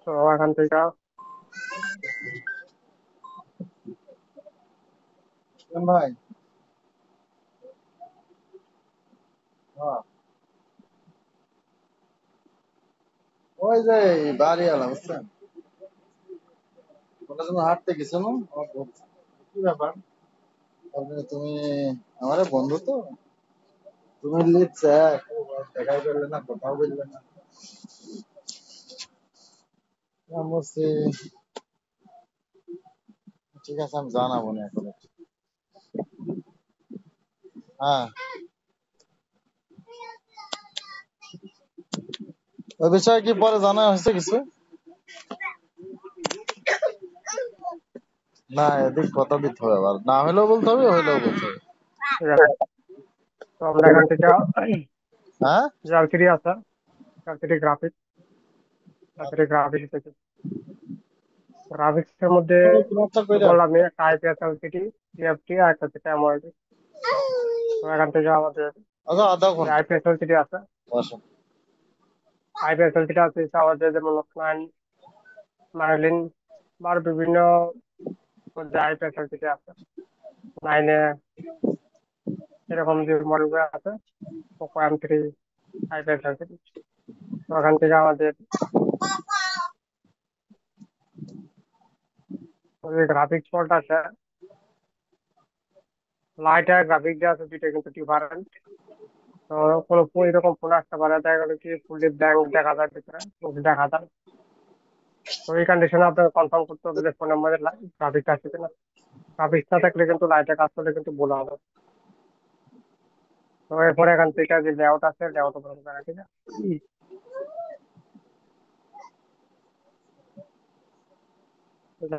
তো এখান থেকে ভাই হ্যাঁ, ওই যে বাড়ি এলাম বুঝছেন, ওটা তুমি হাঁটতে গেছো না? আমার বলছে, কি ব্যাপার? তুমি আমার বন্ধু তো, তুমি লিখছে দেখাই করলে না, কোথাও বললে না। আমি বলছি ঠিক আছে, আমি জানাবো না এখন। হ্যাঁ, ওই বিষয়ে কি পরে জানা হয়েছে কিছু? না, এদিক কথা দিতে হবে, আবার না হলেও বলতে হবে, হইলেও বলতে হবে। ঠিক আছে। তো আমরা এখান থেকে হ্যাঁ, এলসিডি আছে, এলসিডি গ্রাফিক্স, এলসিডি গ্রাফিক্স থেকে গ্রাফিক্স এর মধ্যে ক্লাসটা তো কইরা বললাম একটা আইপিএস এলসিডি, টিএফটি আর একটা হচ্ছে অ্যামোলেড। তো এখান থেকে আমাদের আচ্ছা, আধা ঘন্টা আইপিএস এলসিডি আছে, বসো। আইপিএস এলসিডি আছে হচ্ছে আমাদের যেমন নাইন, মার্লিন বা আরো বিভিন্ন মধ্যে আইপিএস এলসিডি আছে, নাইনে এরকম যে মডেলগুলো আছে, পোকো M3 আইপিএস এলসিডি। তো ওখান থেকে আমাদের যে গ্রাফিক্স পোর্ট আছে, লাইট আর গ্রাফিক যে আছে দুইটা কিন্তু ডিফারেন্ট। তো কোনো ফোন এরকম ফোন আসতে পারে, দেখা গেলো কি ফুললি ব্ল্যাঙ্ক দেখা যায় ভিতরে, মুখ দেখা যায়। তো এই কন্ডিশনে আপনাকে কনফার্ম করতে হবে যে ফোনের মধ্যে গ্রাফিক্স আছে কিনা। গ্রাফিক্স না থাকলে কিন্তু লাইটে কাজ করলে কিন্তু ভুল হবে। তো এরপরে এখান থেকে যে লেআউট আছে লেআউট ওপেন করা, ঠিক আছে।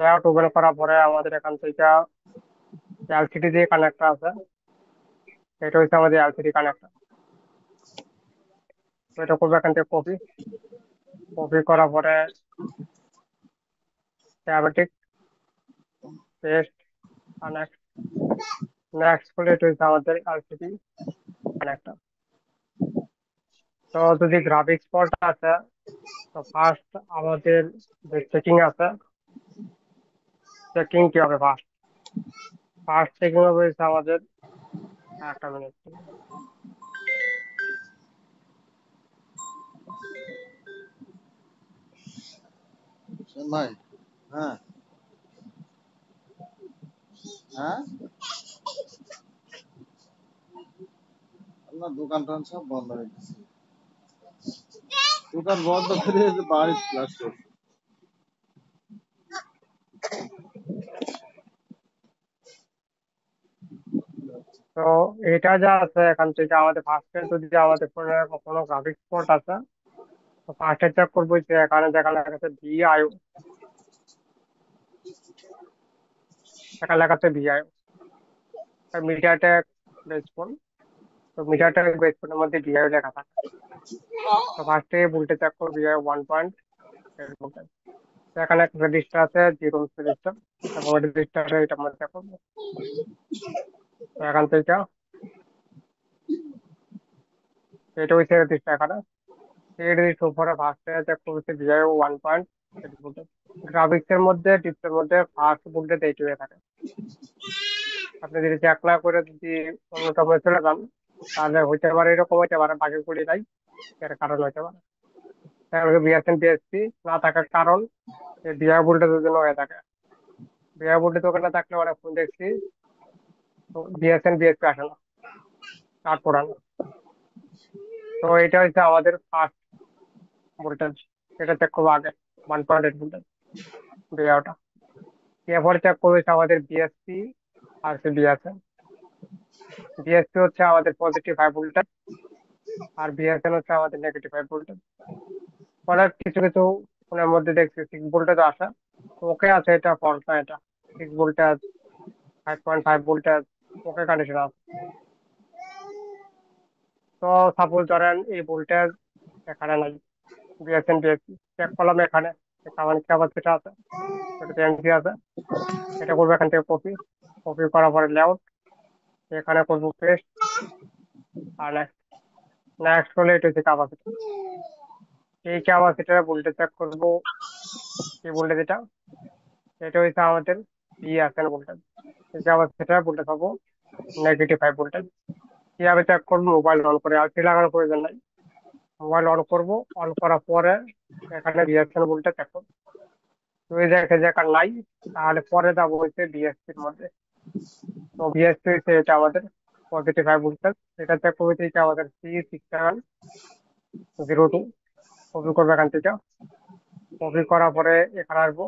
লেআউট ওপেন করার পরে আমাদের এখান থেকে এলসিডি যে কানেক্টর আছে, এটা হচ্ছে আমাদের এলসিডি কানেক্টর। তো এটা করবো এখান থেকে কপি, কপি করার পরে ডায়াবেটিক পেস্ট কানেক্ট, নেক্সট করে এটা হচ্ছে আমাদের এলসিডি কানেক্টর। তো যদি গ্রাফিক্স পোর্ট আছে, তো ফার্স্ট আমাদের যে চেকিং আছে, চেকিং কি হবে ফার্স্ট, ফার্স্ট চেকিং হবে হচ্ছে আমাদের একটা মিনিট। ভাই। হ্যাঁ, হ্যাঁ, আপনার দোকান টোকান সব বন্ধ হয়ে গেছে। দোকান বন্ধ করে বাড়ি ক্লাস করছে। তো এটা যা আছে এখান থেকে আমাদের ফার্স্টে যদি আমাদের ফোনে কোনো গ্রাফিক্স পোর্ট আছে, তো ফার্স্টে চেক করবো যে এখানে যেখানে লেখা আছে ভিআইও, এখানে লেখা আছে ভিআইও মিডিয়াটেক বেস ফোন। তো মিডিয়াটেক বেস ফোনের মধ্যে ভিআইও লেখা থাকে। তো ফার্স্টে ভোল্টেজ চেক করবো ভিআইও 1.8 ভোল্টেজ। তো এখানে একটা রেজিস্টার আছে, জিরো রেজিস্টার, এবং রেজিস্টার এটার মধ্যে check করবো। তো এখান থেকে এটা হচ্ছে রেজিস্টার এখানে, এই রেজিস্টার উপরে ফার্স্টে চেক করছে ভিআইও 1.8 ভোল্টেজ। গ্রাফিক্স এর মধ্যে ডিসপ্লের মধ্যে ফার্স্ট ভোল্টেজ এইট হয়ে থাকে। আপনি যদি চেক না করে যদি অন্যটা মধ্যে চলে যান, তাহলে হইতে পারে এরকম, হইতে পারে বাকি কুড়ি নাই, এর কারণ হইতে পারে। তাহলে বিএসএন বিএসপি না থাকার কারণ বিআই ভোল্টেজের জন্য হয়ে থাকে। বিআই ভোল্টেজ ওখানে থাকলে অনেক ফোন দেখছি তো বিএসএন বিএসপি আসে না, কাট পড়ে না। তো এটা হচ্ছে আমাদের ফার্স্ট ভোল্টেজ, এটা চেক করবো আগে, 1.8 ভোল্টেজ বিআইটা। এরপরে চেক করবো হচ্ছে আমাদের বিএসপি আর বিএসএন। বিএসপি হচ্ছে আমাদের পজিটিভ হাই ভোল্টেজ, আর বিএসএন হচ্ছে আমাদের নেগেটিভ হাই ভোল্টেজ। অনেক কিছু কিছু ফোনের মধ্যে দেখছি 6 ভোল্টেজ আসে, তো ওকে আছে, এটা ফল্ট না, এটা 6 ভোল্টেজ, 5.5 ভোল্টেজ ওকে কন্ডিশন আছে। তো সাপোজ ধরেন এই ভোল্টেজ এখানে নাই, বিএসএন বিএসপি চেক করলাম এখানে, আমার ক্যাপাসিটি আছে, এটা এমসি আছে, এটা করবো এখান থেকে কপি, কপি করার পরে লেআউট, এখানে করবো পেস্ট আর next। নেক্সট হলো এটা হচ্ছে ক্যাপাসিটর। এই ক্যাপাসিটর ভোল্টেজ চেক করবো। কি ভোল্টেজ এটা? এটা হচ্ছে আমাদের বিএসএন ভোল্টেজ। এই ক্যাপাসিটর ভোল্টেজ পাবো -5 ভোল্টেজ। কিভাবে চেক করবো? মোবাইল অন করে, আর লাগানোর প্রয়োজন নাই। মোবাইল অন করবো, অন করার পরে এখানে বিএসএন ভোল্টেজ চেক করবো। যদি দেখে যে এখানে নাই, তাহলে পরে যাবো হচ্ছে বিএসপির মধ্যে। তো বিএসপি হচ্ছে এটা আমাদের -5 ভোল্টেজ। এটা চেক করবো হচ্ছে আমাদের C6702। কপি করবো এখান থেকে। কপি করার পরে এখানে আসবো,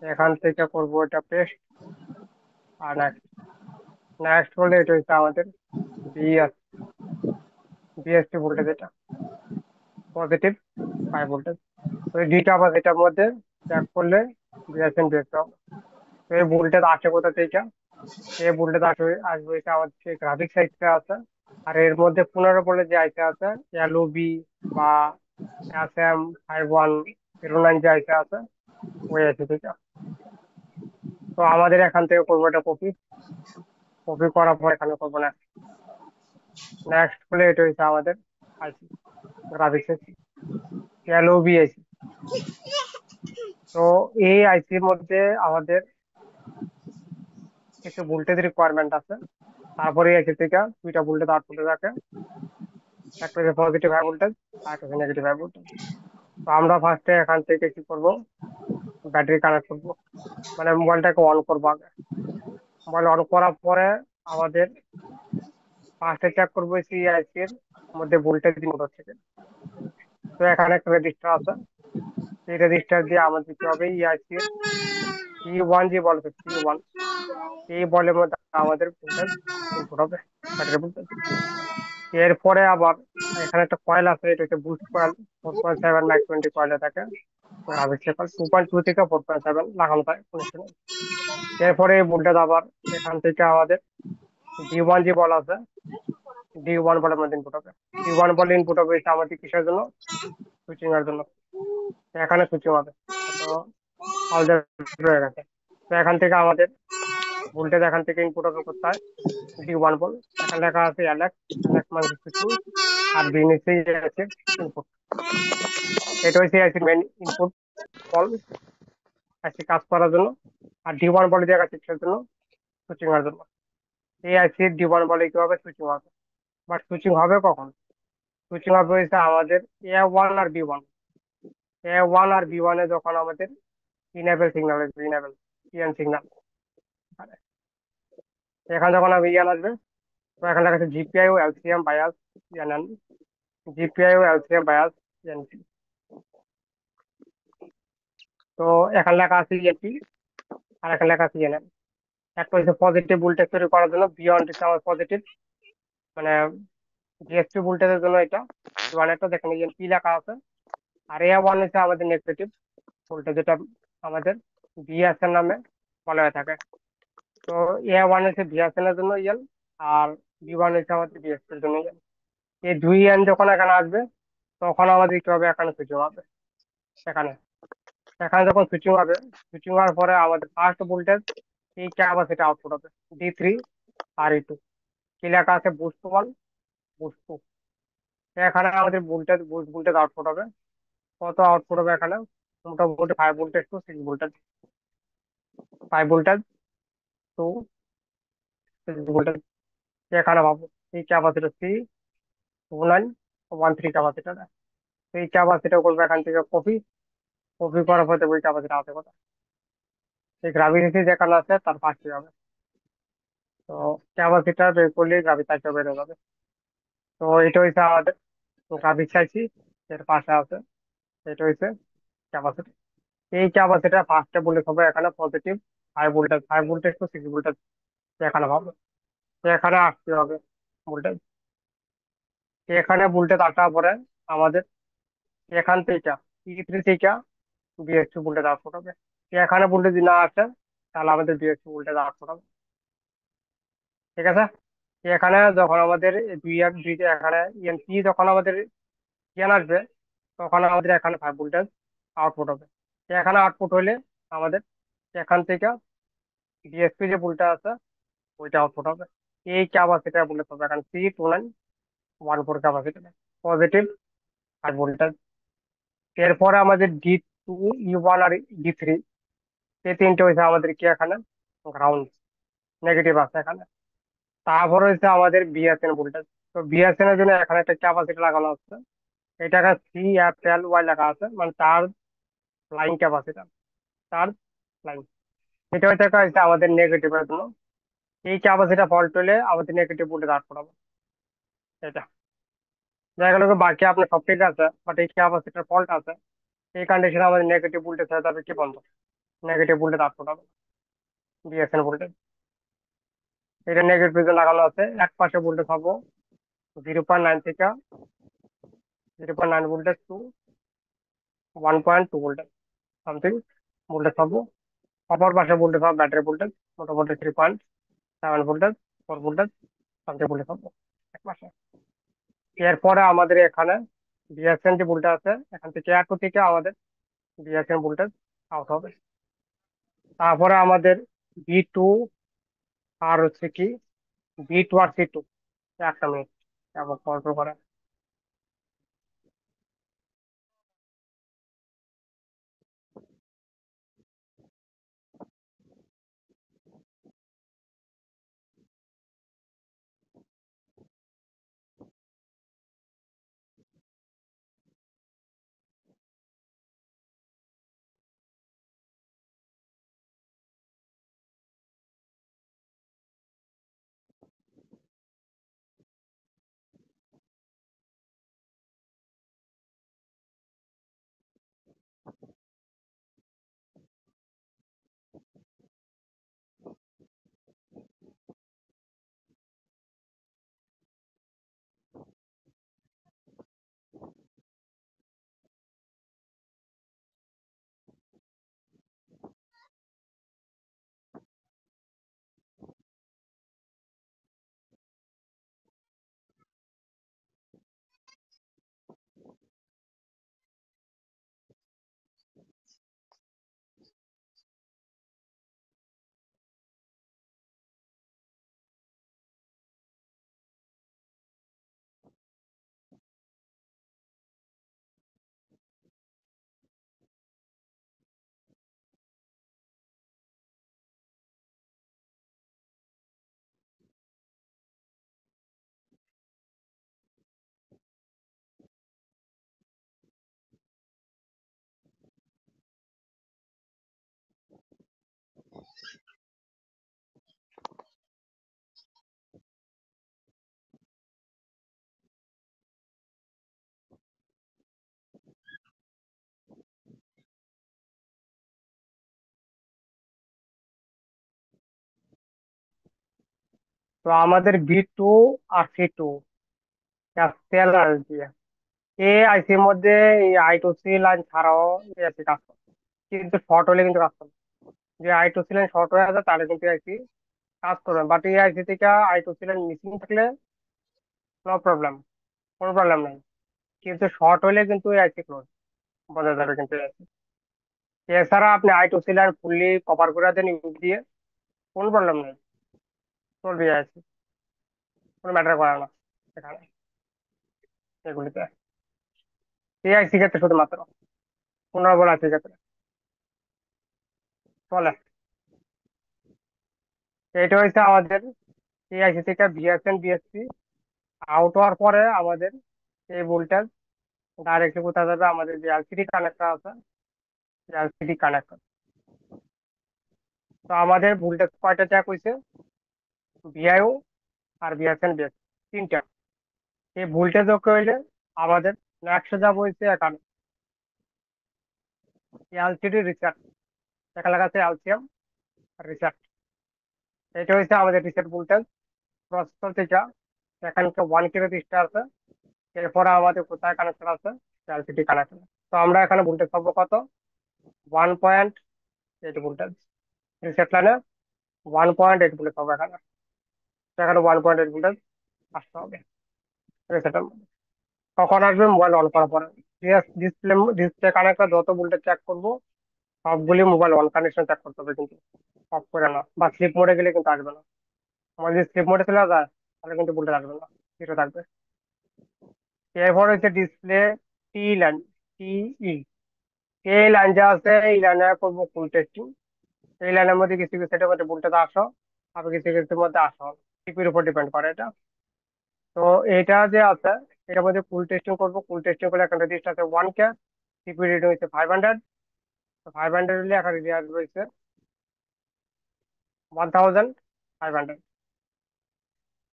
এখান থেকে করবো এটা পেস্ট। আর নেক্সট, নেক্সট হলে এটা হচ্ছে আমাদের বিএস বিএসপি ভোল্টেজ, এটা +5 ভোল্টেজ। তো এই দুইটা আবার এটার মধ্যে চেক করলে বিএসএন বিএসপি হবে। তো এই ভোল্টেজ আসে কোথা থেকে? এই ভোল্টেজ আসবে এটা আমাদের গ্রাফিক সাইডটা আছে। আর এর মধ্যে 15 বলে যে আইসি আছে, এলওবি বা SM5109 যে আইসি আছে, ওই আইসি থেকে। তো আমাদের এখান থেকে করবো এটা কপি। কপি করার পর এখানে করবো না। নেক্সট হলে এটা হচ্ছে আমাদের আইসি, গ্রাফিক্স আইসি, এলওবি আইসি। তো এই আইসির মধ্যে আমাদের কিছু ভোল্টেজ রিকোয়ারমেন্ট আছে। তারপরে এই আইসি থেকে দুইটা ভোল্টেজ আউটপুটে থাকে, একটা হচ্ছে +5 ভোল্টেজ আর একটা হচ্ছে -5 ভোল্টেজ। তো আমরা ফার্স্টে এখান থেকে কি করবো? ব্যাটারি কানেক্ট করবো, মানে মোবাইলটাকে অন করবো আগে। মোবাইল অন করার পরে আমাদের ফার্স্টে চেক করবো আইসি এর মধ্যে ভোল্টেজ ইনপুট হচ্ছে কিনা। তো এখানে একটা রেজিস্টার আছে, এই রেজিস্টার দিয়ে আমাদের কি হবে, আইসি এর C1 যে বলে, C1 এই বলের মধ্যে আমাদের ভোল্টেজ ইনপুট হবে, ব্যাটারি ভোল্টেজ। এরপরে আবার এখানে একটা কয়েল আছে, এটা হচ্ছে বুস্ট কয়েল। 4.7 920 কয়েলে থাকে। গ্রাফিক্স কয়েল 2.2 থেকে 4.7 লাগানো থাকে connection-এ। এরপরে এই ভোল্টেজ আবার এখান থেকে আমাদের D1 যে বল আছে, D1 বলের মধ্যে ইনপুট হবে। D1 বলে ইনপুট হবে এটা আমাদের কিসের জন্য? সুইচিং এর জন্য। তো এখানে সুইচিং হবে। তো আমাদের রয়ে গেছে। তো এখান থেকে আমাদের ভোল্টেজ এখান থেকে ইনপুট হবে কোথায়? D1 বল। এখানে লেখা আছে এলএক্স, এলএক্স মানে সুইচিং। আর বি নিচে আছে ইনপুট। এটা হচ্ছে আইসির মেন ইনপুট বল, আইসি কাজ করার জন্য। আর D1 বলে দেওয়া আছে কিসের জন্য? সুইচিং এর জন্য। এই আইসির D1 বলে কি হবে? সুইচিং হবে। বাট সুইচিং হবে কখন? সুইচিং হবে হচ্ছে আমাদের A1 আর B1। A1 আর B1 এ যখন আমাদের ইনেবল সিগন্যাল আসবে, ইনেবল ইএন সিগন্যাল, এখানে যখন আমি ইএন আসবে, তো এখানে লেখা আছে জিপিআই ও এলসিএম বায়াস ইএনএন, জিপিআই ও এলসিএম বায়াস ইএনপি। তো এখানে লেখা আছে ইএনপি, আর এখানে লেখা আছে ইএনএন। একটা হচ্ছে পজিটিভ ভোল্টেজ তৈরি করার জন্য, বিয়ন্ড হচ্ছে আমার পজিটিভ, মানে জিএসপি ভোল্টেজের জন্য এটা ওয়ান, একটা দেখেন ইএনপি লেখা আছে। আর A1 হচ্ছে আমাদের নেগেটিভ ভোল্টেজ, যেটা আমাদের বিএসএন নামে বলা হয়ে থাকে। তো A1 হচ্ছে বিএসএন এর জন্য ইএন, আর B1 হচ্ছে আমাদের বিএসপি এর জন্য ইএন। এই দুই এন যখন এখানে আসবে, তখন আমাদের কি হবে? এখানে সুইচিং হবে। এখানে এখানে যখন সুইচিং হবে, সুইচিং হওয়ার পরে আমাদের ফার্স্ট ভোল্টেজ এই ক্যাপাসিটি আউটপুট হবে D3 আর E2। কি লেখা আছে? Boost 1, boost 2। এখানে আমাদের ভোল্টেজ বুস্ট ভোল্টেজ আউটপুট হবে। কত আউটপুট হবে এখানে? মোটামুটি 5 voltage to 6 voltage, 5 voltage to 6 voltage এখানে পাবো। এই ক্যাপাসিটার C2913 ক্যাপাসিটার। এই ক্যাপাসিটার করবো এখান থেকে কপি। কপি করার পরে ওই ক্যাপাসিটার আছে কথা, এই গ্রাভিটি যেখানে আছে তার পাশে হবে। তো ক্যাপাসিটার বের করলে গ্রাভিটারটা বের হয়ে যাবে। তো এটা হচ্ছে আমাদের গ্রাফিক্স চাইছি, এর পাশে আছে। এটা হচ্ছে ক্যাপাসিটি। এই ক্যাপাসিটার ফার্স্টে বলে হবে এখানে positive 5 voltage, 5 voltage to 6 voltage এখানে পাবো। তো এখানে আসতে হবে ভোল্টেজ। এখানে ভোল্টেজ আসার পরে আমাদের এখান থেকে E3 থেকে বিএসপি ভোল্টেজ আউটপুট হবে। এখানে ভোল্টেজ যদি না আসে, তাহলে আমাদের বিএসপি ভোল্টেজ আউটপুট হবে। ঠিক আছে? এখানে যখন আমাদের দুই আর দুইটা এখানে ইএনপি যখন আমাদের ইয়ান আসবে, তখন আমাদের এখানে 5 ভোল্টেজ আউটপুট হবে। এখানে আউটপুট হলে আমাদের এখান থেকে ডিএসপি যে ভোল্টেজ আছে ওইটা আউটপুট হবে। এই ক্যাপাসিটার বলে পাবে এখানে C2914 ক্যাপাসিটার। Positive 5 voltage. এরপরে আমাদের D2, E1 আর D3, এই তিনটে হয়েছে আমাদের কি এখানে গ্রাউন্ড, নেগেটিভ আছে এখানে। তারপর হচ্ছে আমাদের বিএসএন ভোল্টেজ। তো বিএসএন এর জন্য এখানে একটা ক্যাপাসিটি লাগানো আছে, এটাকে CFLY লেখা আছে, মানে charge line capacitor, charge line. এটা হচ্ছে আমাদের নেগেটিভের জন্য। এই ক্যাপাসিটি ফল্ট হলে আমাদের নেগেটিভ ভোল্টেজ আউট করাবো। এটা দেখা গেল কি বাকি আপনার সব ঠিক আছে, বাট এই ক্যাপাসিটার ফল্ট আছে, এই কন্ডিশনে আমাদের নেগেটিভ ভোল্টেজ হয়ে যাবে কি বন্ধ, নেগেটিভ ভোল্টেজ আউট করাবো, বিএসএন ভোল্টেজ। এটা নেগেটিভ লাগানো আছে, এক পাশে ভোল্টেজ হবো 0.9 থেকে 0.9 voltage to 1.2 voltage something voltage হবো। অপর পাশে ভোল্টেজ হবে ব্যাটারি ভোল্টেজ, মোটামুটি 3.7 ভোল্টেজ, 4 ভোল্টেজ সামথিং ভোল্টেজ হবো এক পাশে। এরপরে আমাদের এখানে বিএসএন যে ভোল্টেজ আছে, এখান থেকে একটু থেকে আমাদের বিএসএন ভোল্টেজ আউট হবে। তারপরে আমাদের B2 আর হচ্ছে কি B2 আর C2, একটা মিনিট এবং কন্ট্রোল করে। তো আমাদের B2 আর C2 তেল আর দিয়ে এই আইসির মধ্যে এই I2C লাইন ছাড়াও এই আইসি কাজ করে, কিন্তু শর্ট হলে কিন্তু কাজ করে। যে I2C লাইন শর্ট হয়ে যায় তাহলে কিন্তু আইসি কাজ করবে, বাট এই আইসি থেকে I2C লাইন মিসিং থাকলে নো প্রবলেম, কোনো প্রবলেম নাই। কিন্তু শর্ট হলে কিন্তু এই আইসি ক্লোজ, বোঝা যাবে কিন্তু এই IC। এছাড়া আপনি I2C লাইন ফুললি কভার করে দেন ইউজ দিয়ে, কোনো প্রবলেম নেই, চলবে আইসি, কোনো ম্যাটার করে না এখানে এগুলিতে। এই আইসি ক্ষেত্রে শুধুমাত্র পুনর্বল আইসি ক্ষেত্রে চলে। এটা হচ্ছে আমাদের এই আইসি থেকে বিএসএন বিএসসি আউট হওয়ার পরে আমাদের এই ভোল্টেজ ডাইরেক্টলি কোথায় যাবে, আমাদের যে এলসিডি কানেক্টর আছে, এলসিডি কানেক্টর। তো আমাদের ভোল্টেজ কয়টা চেক হয়েছে, ভিআইও আর বিএসএন বিএস তিনটা। এই ভোল্টেজ ওকে হইলে আমাদের নেক্সট যাব হয়েছে এখানে এলসিডি রিসেট, দেখা লেখা আছে এলসিএম রিসেট। এটা হচ্ছে আমাদের রিসেট ভোল্টেজ প্রসেসর থেকে এখানকে 1 রেজিস্টার আছে। এরপরে আমাদের কোথায় কানেক্টর আছে, এলসিডি কানেক্টর। তো আমরা এখানে ভোল্টেজ পাবো কত, 1.8 ভোল্টেজ রিসেট লাইনে, 1.8 ভোল্টেজ পাবো এখানে। তো এখানে 1.8 ভোল্টেজ আসতে হবে রিসেটের মধ্যে। কখন আসবে, মোবাইল অন করার পরে। ডিসপ্লে ডিসপ্লে কানেক্টর যত ভোল্টেজ চেক করবো সবগুলি মোবাইল অন কন্ডিশন চেক করতে হবে কিন্তু, অফ করে না বা স্লিপ মোডে গেলে কিন্তু আসবে না। মোবাইল যদি স্লিপ মোডে চলে যায় তাহলে কিন্তু ভোল্টেজ আসবে না, জিরো থাকবে। এরপর হচ্ছে ডিসপ্লে টি লাইন, টি ই, এই লাইন যা আছে এই লাইনে করবো ফুল টেস্টিং। এই লাইনের মধ্যে কিছু কিছু সেটের মধ্যে ভুলটা আসো, আবার কিছু কিছুর মধ্যে আসো, টিপির উপর ডিপেন্ড করে এটা। তো এটা যে আছে এটার মধ্যে ফুল টেস্টিং করবো। ফুল টেস্টিং করলে একটা রেজিস্টার আছে 1K, টিপি রিডিং হচ্ছে 500। 500 হলে একটা রেডিয়াস রয়েছে 1500।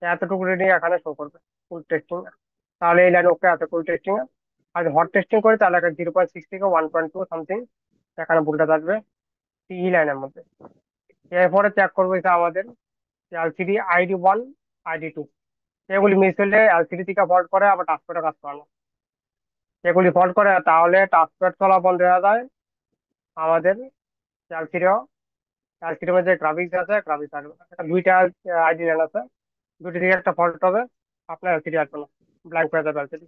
এতটুকু রিডিং এখানে শো করবে ফুল টেস্টিং। তাহলে এই লাইন ওকে আছে ফুল টেস্টিং এ। আর হট টেস্টিং করে তাহলে 0.6 থেকে 1.2 সামথিং এখানে ভুলটা থাকবে টিই লাইনের মধ্যে। এরপরে চেক করবো এটা আমাদের এলসিডি ID1, ID2, এগুলি মিস হলে এলসিডি থেকে ফল্ট করে আবার টাচপ্যাডে কাজ করে না। এগুলি ফল্ট করে তাহলে টাচপ্যাড চলা বন্ধ হয়ে যায় আমাদের এলসিডিও। এলসিডির মধ্যে গ্রাফিক্স আছে, গ্রাফিক্স আসবে না। এটা দুইটা আইডি লাইন আছে, দুটি থেকে একটা ফল্ট হবে, আপনার এলসিডি আসবে না, ব্ল্যাঙ্ক হয়ে যাবে এলসিডি,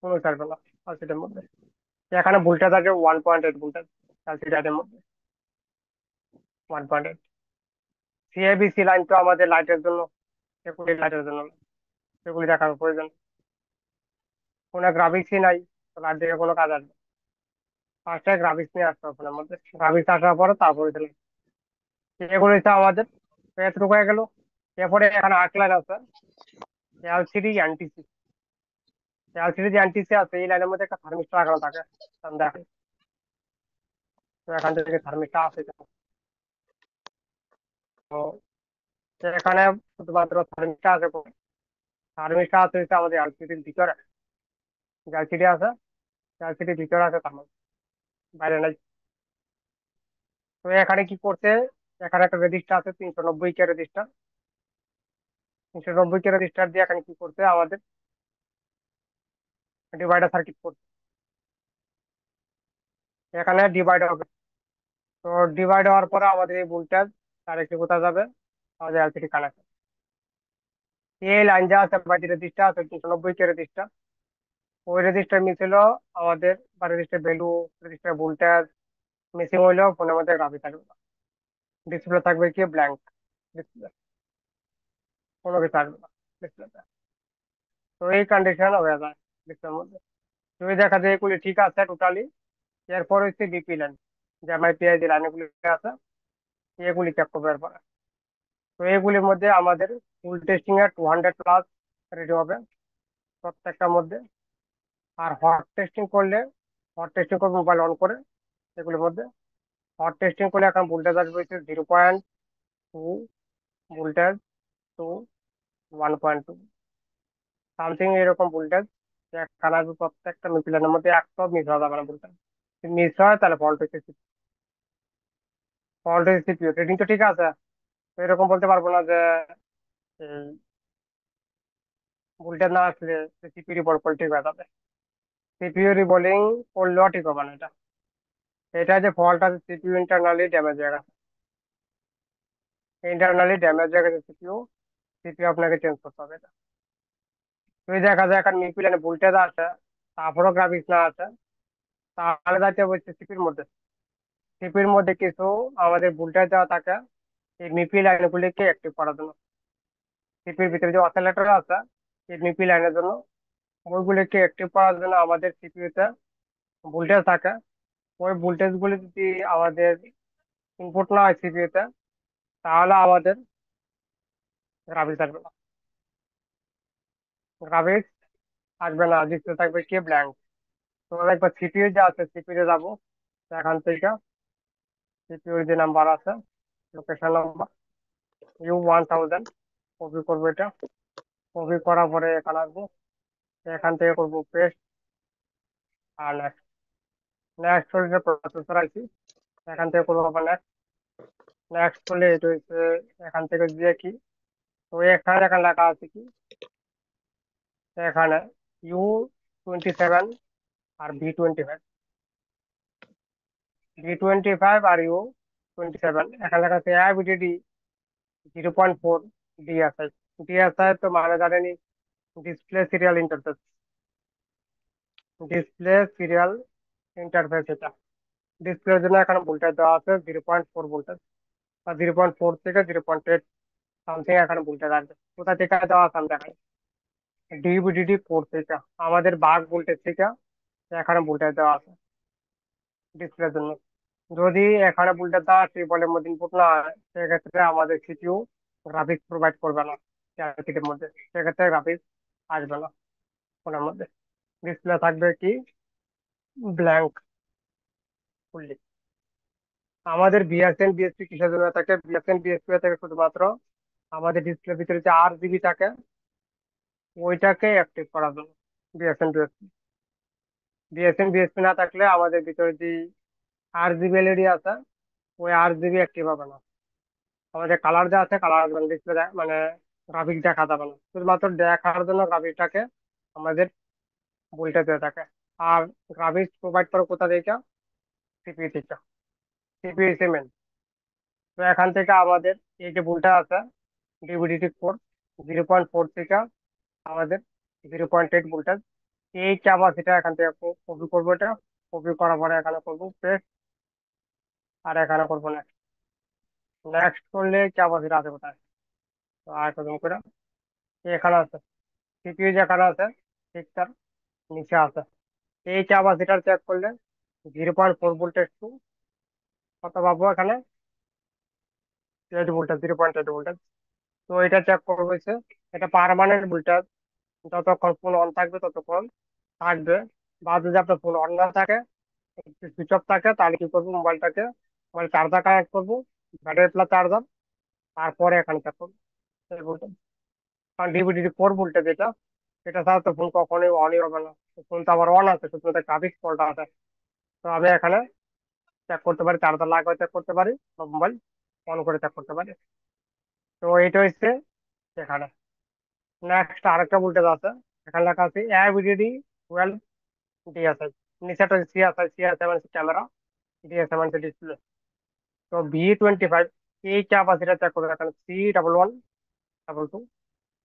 কোনো আসবে না এলসিডির মধ্যে। এখানে ভুলটা থাকে 1.8 ভুলটা এলসিডি এর মধ্যে, 1.8। সিএবিসি লাইন তো আমাদের লাইটের জন্য, সেগুলি লাইটের জন্য না, সেগুলি দেখার প্রয়োজন। কোনো গ্রাফিক্সই নাই, তো লাইট দেখে কোনো কাজ আসবে? ফার্স্টে গ্রাফিক্স নিয়ে আসতে হবে ফোনের মধ্যে, গ্রাফিক্স আসার পরে তারপরে দিলাম। এগুলো হচ্ছে আমাদের এতটুকু হয়ে গেল। এরপরে এখানে আর্ট লাইন আছে, এলসিডি এনটিসি। এলসিডি যে এনটিসি আছে এই লাইনের মধ্যে একটা থার্মিস্টর লাগানো থাকে, আমি দেখেন। তো এখান থেকে থার্মিস্টর আছে তো এখানে শুধুমাত্র থার্মিস্টর আছে। থার্মিস্টর আছে হচ্ছে আমাদের এলসিডির ভিতরে, এলসিডি আছে, এলসিডির ভিতরে আছে, তার মানে বাইরে নাই। তো এখানে কি করছে, এখানে একটা রেজিস্টার আছে 390K রেজিস্টার। 390K রেজিস্টার দিয়ে এখানে কি করছে আমাদের ডিভাইডার সার্কিট করছে। এখানে ডিভাইড হবে। তো ডিভাইড হওয়ার পরে আমাদের এই ভোল্টেজ ডাইরেক্টলি কোথায় যাবে, আমাদের এলসিডি কানেক্ট। এই লাইন যা আছে বা যে রেজিস্টার আছে 390K রেজিস্টার, ওই রেজিস্টার মিস হলো আমাদের, বা register value, register voltage missing হইলেও ফোনের মধ্যে গ্রাফিক থাকবে না, ডিসপ্লে থাকবে কি ব্ল্যাঙ্ক ডিসপ্লে, কোনো কিছু থাকবে না ডিসপ্লেতে। তো এই কন্ডিশন হয়ে যায় ডিসপ্লের মধ্যে। যদি দেখা যায় এগুলি ঠিক আছে টোটালি, এরপর হচ্ছে বিপি লাইন, যে এমআইপিআই যে লাইনগুলি আছে এগুলি চেক করবে এরপরে। তো এগুলির মধ্যে আমাদের ফুল টেস্টিং এর 200+ রেডি হবে প্রত্যেকটার মধ্যে। আর হট টেস্টিং করলে, হট টেস্টিং করবে মোবাইল অন করে এগুলির মধ্যে। হট টেস্টিং করলে এখন ভোল্টেজ আসবে হচ্ছে 0.2 ভোল্টেজ টু 1.2 সামথিং এরকম ভোল্টেজ এখানে আসবে প্রত্যেকটা মিপিলের মধ্যে। একশো মিস হওয়া যাবে না ভোল্টেজ, মিস হয় তাহলে ফল্ট হচ্ছে, ফল্ট হচ্ছে সিপিইউ রেটিং তো ঠিক আছে। তো এরকম বলতে পারবো না যে ভোল্টেজ না আসলে সিপিইউ রিপোর্ট করে ঠিক হয়ে যাবে। সিপিইউ রিবোলিং করলেও ঠিক হবে না এটা। এটা যে ফল্ট আছে সিপিইউ ইন্টারনালি ড্যামেজ হয়ে গেছে, ইন্টারনালি ড্যামেজ হয়ে গেছে সিপিইউ, সিপিইউ আপনাকে চেঞ্জ করতে হবে এটা। যদি দেখা যায় এখন মিপিলেনে ভোল্টেজ আছে তারপরও গ্রাফিক্স না আছে, তাহলে যাইতে হচ্ছে সিপির মধ্যে। সিপির মধ্যে কিছু আমাদের ভোল্টেজ দেওয়া থাকে এই মিপি লাইনগুলিকে অ্যাক্টিভ করার জন্য। সিপির ভিতরে যে অসিলেটর আছে এই মিপি লাইনের জন্য, ওইগুলিকে অ্যাক্টিভ করার জন্য আমাদের সিপিইউতে ভোল্টেজ থাকে। ওই ভোল্টেজ গুলি যদি আমাদের ইনপুট না হয় সিপিইউতে, তাহলে আমাদের গ্রাফিক্স আসবে না, গ্রাফিক্স আসবে না, ডিসপ্লে থাকবে কি ব্ল্যাঙ্ক। তো একবার সিপিইউ যে আছে সিপিইউ যাবো, এখান থেকে সিপিইউ যে নাম্বার আছে, লোকেশন নাম্বার U1000 কপি করবো এটা। কপি করার পরে এখানে আসবো, এখান থেকে করবো পেস্ট। আর নেক্সট, নেক্সট হচ্ছে প্রসেসর আইসি, এখান থেকে করবো আবার নেক্সট। নেক্সট করলে এটা হচ্ছে এখান থেকে দিয়ে কি, তো এখানে এখানে লেখা আছে কি, এখানে U27 আর V25, V25 আর U27 এখানে লেখা আছে ABDD 0.4 DSI। ডিএসআই তো মানে জানেনি, display serial interface, display serial interface এটা। ডিসপ্লের জন্য এখানে ভোল্টেজ দেওয়া আছে 0.4 ভোল্টেজ, বা 0.4 থেকে 0.8 সামথিং এখানে ভোল্টেজ আসবে। কোথা থেকে দেওয়া আছে আমি দেখাই। ডিভিডিটি পোর্ট থেকে আমাদের বাগ ভোল্টেজ থেকে এখানে ভোল্টেজ দেওয়া আছে ডিসপ্লের জন্য। যদি এখানে ভোল্টেজ দেওয়া ট্রিপলের মধ্যে ইনপুট না হয়, সেক্ষেত্রে আমাদের সিপিইউ গ্রাফিক্স প্রোভাইড করবে না সার্কিটের মধ্যে, সেক্ষেত্রে গ্রাফিক্স আসবে না ফোনের মধ্যে। ডিসপ্লে থাকবে কি ব্ল্যাঙ্ক ফুললি। আমাদের বিএসএন বিএসপি কিসের জন্য থাকে? বিএসএন বিএসপি থেকে শুধুমাত্র আমাদের ডিসপ্লের ভিতরে যে RGB থাকে ওইটাকে অ্যাক্টিভ করার জন্য। বিএসএন বিএসপি বিএসএন বিএসপি না থাকলে আমাদের ভিতরে যে RGB এলইডি আছে ওই RGB অ্যাক্টিভ হবে না। আমাদের কালার যা আছে কালার ডিসপ্লে মানে গ্রাফিক্স দেখা যাবে না, শুধুমাত্র দেখার জন্য গ্রাফিক্সটাকে আমাদের ভোল্টেজ দিয়ে থাকে। আর গ্রাফিক্স প্রোভাইড করে কোথা থেকে? সিপিইউ থেকে। CPU main. তো এখান থেকে আমাদের এই যে ভোল্টেজ আছে ডিভিডিটি পোর্ট 0.4 থেকে আমাদের 0.8 ভোল্টেজ, এই ক্যাপাসিটি এখান থেকে কপি করবো। এটা কপি করার পরে এখানে করবো পেস্ট, আর এখানে করবো নেক্সট। নেক্সট করলে ক্যাপাসিটি আছে কোথায়? তো আর একদম করে এখানে আছে, সিপিইউ যেখানে আছে ঠিক তার নিচে আছে। এই ক্যাপাসিটার চেক করলে 0.4 ভোল্টেজ টু কত পাবো এখানে? 8 ভোল্টেজ, 0.8 ভোল্টেজ। তো এটা চেক করবো হচ্ছে এটা পার্মানেন্ট ভোল্টেজ, যতক্ষণ ফোন অন থাকবে ততক্ষণ থাকবে। বা যদি আপনার ফোন অন না থাকে, সুইচ অফ থাকে, তাহলে কি করবো? মোবাইল চার্জার কানেক্ট করবো, ব্যাটারি প্লাস চার্জার, তারপরে এখানে চেক করবো এই ভোল্টেজ। কারণ ডিভিডি 4 ভোল্টেজ এটা, এটা ছাড়া তো ফোন কখনোই অনই হবে না। ফোন তো আবার অন আছে, শুধু গ্রাফিক্স ফল্ট আছে। তো আমি এখানে চেক করতে পারি, চার্জার লাগিয়ে চেক করতে পারি, বা মোবাইল অন করে চেক করতে পারি। তো এইটা হচ্ছে এখানে। নেক্সট আরেকটা ভোল্টেজ আছে, এখানে লেখা আছে এভিডিডি 12 ডিএসআই। নিচেটা সিএসআই, সিএসআই মানে ক্যামেরা, ডিএসআই মানে ডিসপ্লে। তো V25 এই ক্যাপাসিটি চেক করবে এখানে C1112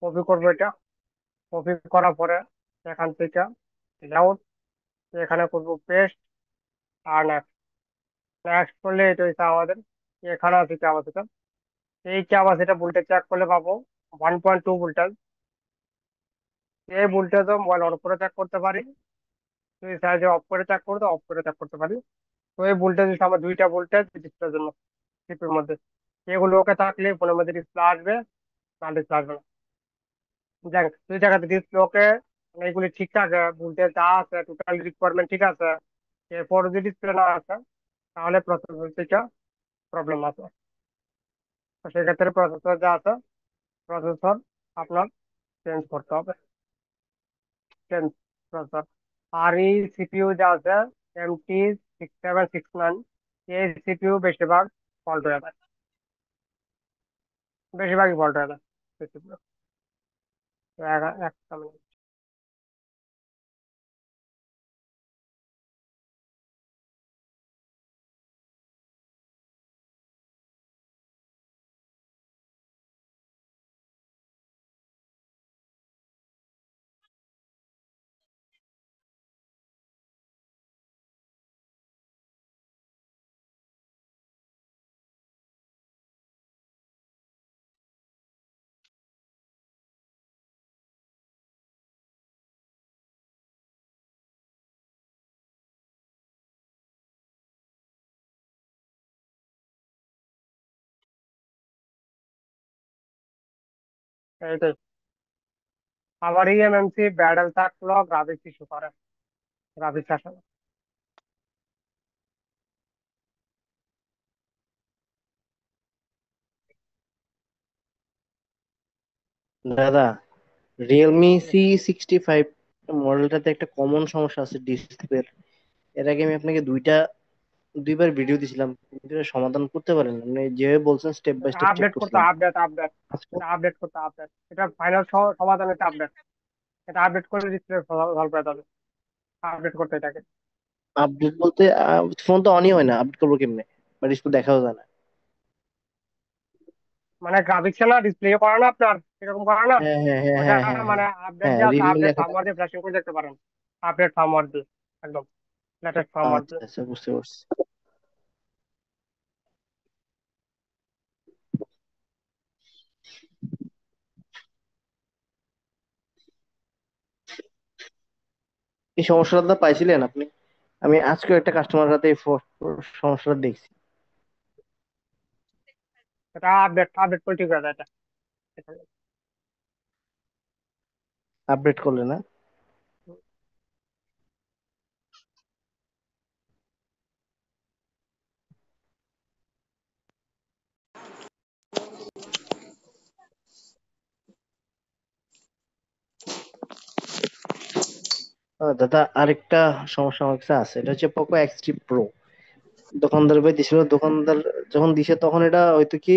কপি করবো। এটা কপি করার পরে এখান থেকে লেআউট, এখানে করবো পেস্ট, আর নেক্সট। নেক্সট করলে এটা হচ্ছে আমাদের এখানে আছে ক্যাপাসিটি। এই ক্যাপাসিটি ভোল্টেজ চেক করলে পাবো 1.2 ভোল্টেজ। এই ভোল্টেজও মোবাইল অন করে চেক করতে পারি, যদি চার্জে অফ করে চেক করতে অফ করে চেক করতে পারি। তো এই ভোল্টেজ হচ্ছে আমার দুইটা ভোল্টেজ ডিসপ্লের জন্য চিপের মধ্যে। এগুলো ওকে থাকলে ফোনের মধ্যে ডিসপ্লে আসবে, না ডিসপ্লে আসবে না। দেখ দুই জায়গাতে ডিসপ্লে ওকে, মানে এগুলি ঠিকঠাক ভোল্টেজ যা আছে টোটাল রিকোয়ারমেন্ট ঠিক আছে, এরপর যদি ডিসপ্লে না আসে তাহলে প্রসেসর থেকে প্রবলেম আছে। তো সেক্ষেত্রে প্রসেসর যা আছে, প্রসেসর আপনার চেঞ্জ করতে হবে, চেঞ্জ প্রসেসর। আর এই সিপিইউ যা আছে MT6769, এই সিপিইউ বেশিরভাগ ফল্ট হয়ে যায়, বেশিরভাগই ফল্ট হয়ে যায় CPU। তো একটা minute। এইটাই। আবার এই এমএমসি ব্যাডেল থাকলো গ্রাফিক্স ইস্যু করে, গ্রাফিক্স আসে না। দাদা, Realme C65 মডেলটাতে একটা কমন সমস্যা আছে ডিসপ্লের। এর আগে আমি আপনাকে দুইবার ভিডিও দিছিলাম, কিন্তু এটা সমাধান করতে পারেন না। মানে যেভাবে বলছেন step by step check update করতে, করছিলাম। আপডেট আপডেট আপডেট করতে, আপডেট। এটা ফাইনাল সমাধান হচ্ছে আপডেট। এটা আপডেট করে ডিসপ্লে সলভ হয়ে যাবে, আপডেট করতে এটাকে। আপডেট বলতে ফোন তো অনই হয় না, আপডেট করবো কেমনে? বা ডিসপ্লে দেখাও যায় না। মানে গ্রাফিক্স না ডিসপ্লে করা না আপনার, এরকম করা না। হ্যাঁ হ্যাঁ হ্যাঁ ওটা হ্যাঁ হ্যাঁ হ্যাঁ। মানে আপডেট হ্যাঁ, দিয়ে আছে, রিভিউ আপডেট লেখা ফার্মওয়্যার থাকে। দিয়ে ফ্ল্যাশিং করে দেখতে পারেন। আপডেট ফার্মওয়্যার দিয়ে, একদম লেটেস্ট ফার্মওয়্যার আচ্ছা দিয়ে। আচ্ছা, বুঝতে পারছি। এই সমস্যাটা পাইছিলেন আপনি? আমি আজকে একটা কাস্টমার হাতে এই সমস্যাটা দেখছি। এটা আপডেট আপডেট করে ঠিক আছে এটা। আপডেট করলে না? দাদা আরেকটা সমস্যা আমার কাছে আছে, এটা হচ্ছে পোকো X3 Pro। দোকানদার ভাই দিছিল, দোকানদার যখন দিছে তখন এটা হয়তো কি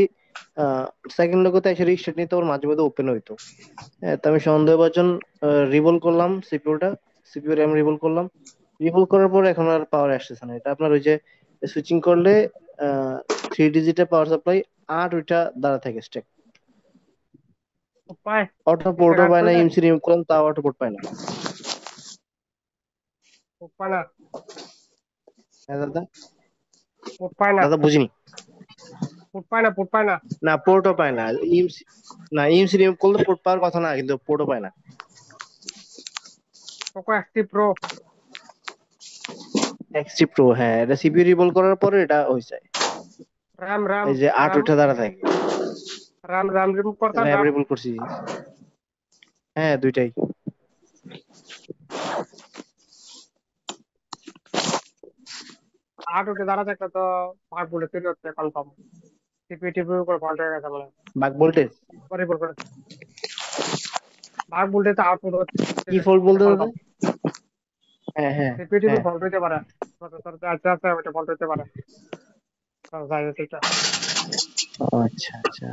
সেকেন্ড লোকতে এসে রিস্টার্ট নিতে ওর মাঝে মধ্যে ওপেন হইতো। হ্যাঁ, তো আমি সন্দেহভাজন রিভল করলাম সিপিইউটা, সিপিইউ র্যাম রিভল করলাম। রিভল করার পর এখন আর পাওয়ার আসতেছে না। এটা আপনার ওই যে সুইচিং করলে 3 ডিজিটের পাওয়ার সাপ্লাই, আর ওইটা দ্বারা থাকে স্টেক। উপায় অটো এটা পোর্টও কাজ পায় না, করবে। ইমসি রিমুভ করলাম তাও অটো পোর্ট পায় না। উপায় না। হ্যাঁ দাদা। উপায় না। দাদা বুঝিনি। উপায় না, উপায় না। না পোর্টও পায় না ইমসি, না ইমসি রিমুভ করলে পোর্ট পাওয়ার কথা না, কিন্তু পোর্টও পায় না। Poco X3 Pro। X3 Pro, হ্যাঁ, এটা সিপিইউ রিভল করার পরে এটা হয়েছে। র্যাম র্যাম এই যে আট র্যাম ওইটা দ্বারা থাকে। র্যাম র্যাম রিমুভ করতাম র্যাম র্যাম। রিভল করছি। হ্যাঁ দুইটাই। 8 ওকে দাঁড়া থাকলে তো পাঁচ বলে তৈরি হচ্ছে কনফার্ম। টিপি টিপি করে ফল্ট হয়ে গেছে মনে হয়। বাক ভোল্টেজ। রিপোর্ট করে ভাগ বলতে তো আউটপুট কি ফল্ট বলতে দাদা? কনফার্ম। হ্যাঁ হ্যাঁ টিপি টিপি হ্যাঁ। ফল্ট হইতে পারে। প্রসেসর আচ্ছা আচ্ছা ওটা ফল্ট হইতে পারে। যাই হোক এটা। ও আচ্ছা আচ্ছা।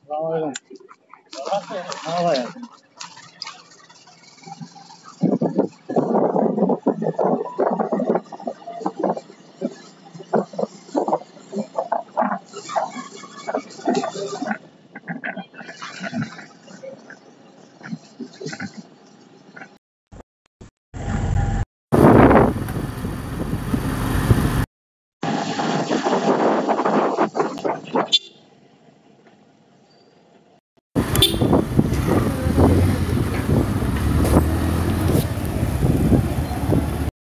আসসালামু আলাইকুম। হ্যাঁ ভাই।